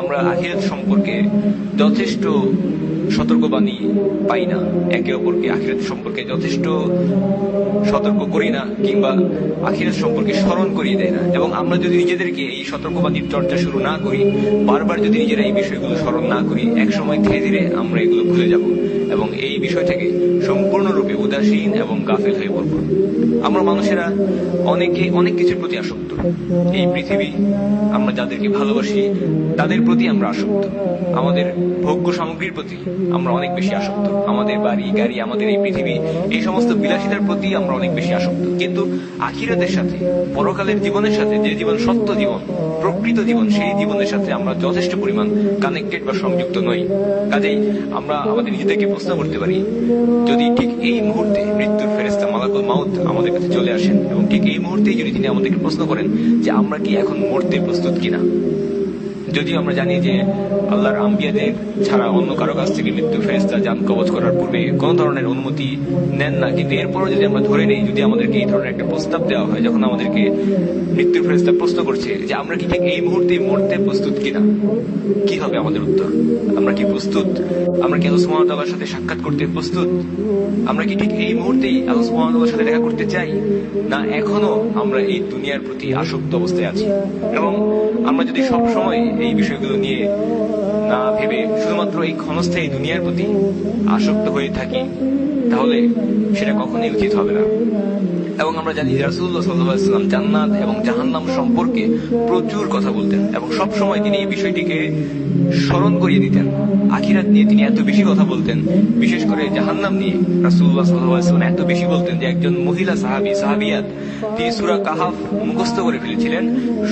আমরা আখিরাত সম্পর্কে যথেষ্ট সতর্কবাণী পাই না, একে অপরকে আখিরাত সম্পর্কে যথেষ্ট সতর্ক করি না, কিংবা আখিরাত সম্পর্কে স্মরণ করিয়ে দেয় না। এবং আমরা যদি নিজেদেরকে এই সতর্কবাণীর চর্চা শুরু না করি, বারবার যদি নিজেরা এই বিষয়গুলো স্মরণ না করি, একসময় ধীরে ধীরে আমরা এগুলো ভুলে যাব এবং এই বিষয় থেকে সম্পূর্ণরূপে উদাসীন এবং গাফেল হয়ে পড়ব। আমরা মানুষেরা অনেক কিছুর প্রতি আসক্ত। এই পৃথিবী, আমরা যাদেরকে ভালোবাসি তাদের প্রতি আমরা আসক্ত, আমাদের ভোগ্য সামগ্রীর প্রতি আমরা অনেক বেশি আসক্ত, আমাদের বাড়ি গাড়ি, আমাদের এই পৃথিবী, এই সমস্ত বিলাসিতার প্রতি আমরা অনেক বেশি আসক্ত। কিন্তু আখিরাতের সাথে, পরকালের জীবনের সাথে, যে জীবন সত্য জীবন, প্রকৃত জীবন, সেই জীবনের সাথে আমরা যথেষ্ট পরিমাণ কানেক্টেড বা সংযুক্ত নই। কাজেই আমরা আমাদের নিজেদেরকে প্রশ্ন করতে পারি, যদি ঠিক এই মুহূর্তে মৃত্যুর ফেরেশতা মালাকুল মাউত আমাদের কাছে চলে আসেন এবং ঠিক এই মুহূর্তেই যদি তিনি আমাদেরকে প্রশ্ন করেন যে আমরা কি এখন মরতে প্রস্তুত কিনা। যদিও আমরা জানি যে আল্লাহর আম্বিয়াদের ছাড়া অন্য কারো কাছ থেকে মৃত্যুর ফেরেশতা জান কবজ করার পূর্বে কোন ধরনের অনুমতি নেন না, কিন্তু এরপরও যদি আমরা ধরে নেই, যদি আমাদেরকে এই ধরনের একটা প্রস্তাব দেওয়া হয়, যখন আমাদেরকে মৃত্যুর ফেরেশতা প্রশ্ন করছে যে আমরা কি ঠিক এই মুহূর্তে মরতে প্রস্তুত কিনা, কি হবে আমাদের উত্তর? আমরা কি প্রস্তুত? আমরা কি আল্লাহ সুবহানাহু ওয়া তাআলার সাথে সাক্ষাৎ করতে প্রস্তুত? আমরা কি ঠিক এই মুহূর্তেই আল্লাহ সুবহানাহু ওয়া তাআলার সাথে দেখা করতে চাই, না এখনো আমরা এই দুনিয়ার প্রতি আসক্ত অবস্থায় আছি? এবং আমরা যদি সব সময় এই বিষয়গুলো নিয়ে না ভেবে শুধুমাত্র এই ক্ষণস্থায়ী দুনিয়ার প্রতি আসক্ত হয়ে থাকি, তাহলে সেটা কখনোই উচিত হবে না। এবং আমরা জানি রাসূলুল্লাহ সাল্লাল্লাহু আলাইহি ওয়াসাল্লাম জান্নাত এবং জাহান্নাম সম্পর্কে প্রচুর কথা বলতেন এবং সব সময় তিনি এই বিষয়টিকে স্মরণ করিয়ে দিতেন। আখিরাত নিয়ে তিনি এত বেশি কথা বলতেন, বিশেষ করে জাহান্নাম নিয়ে রাসূলুল্লাহ সাল্লাল্লাহু আলাইহি ওয়াসাল্লাম এত বেশি বলতেন যে একজন মহিলা সাহাবিয়াত তিনি সূরা কাহাফ মুখস্থ করে ফেলেছিলেন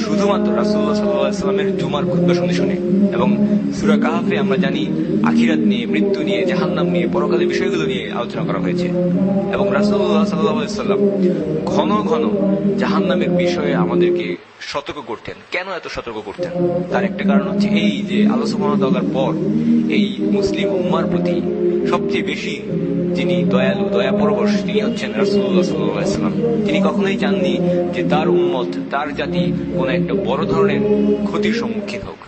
শুধুমাত্র রাসূলুল্লাহ সাল্লাল্লাহু আলাইহি ওয়াসাল্লামের জুমার খুতবা শুনে শুনে। এবং সূরা কাহাফে আমরা জানি আখিরাত নিয়ে, মৃত্যু নিয়ে, জাহান্নাম নিয়ে, পরকালের বিষয়গুলো নিয়ে আলোচনা করা হয়েছে। এবং রাসূলুল্লাহ সাল্লাল্লাহু আলাইহি ওয়াসাল্লাম ঘন ঘন জাহান্নামের বিষয়ে আমাদেরকে সতর্ক করতেন। কেন এত সতর্ক করতেন? তার একটা কারণ হচ্ছে এই যে আল্লাহ সুবহানাহু ওয়া তাআলার পর এই মুসলিম উম্মার প্রতি সবচেয়ে বেশি যিনি দয়ালু, দয়াপরবশ, তিনি হচ্ছেন রাসূলুল্লাহ সাল্লাল্লাহু আলাইহি ওয়াসাল্লাম। তিনি কখনোই চাননি যে তার উম্মত, তার জাতি কোন একটা বড় ধরনের ক্ষতির সম্মুখীন হোক।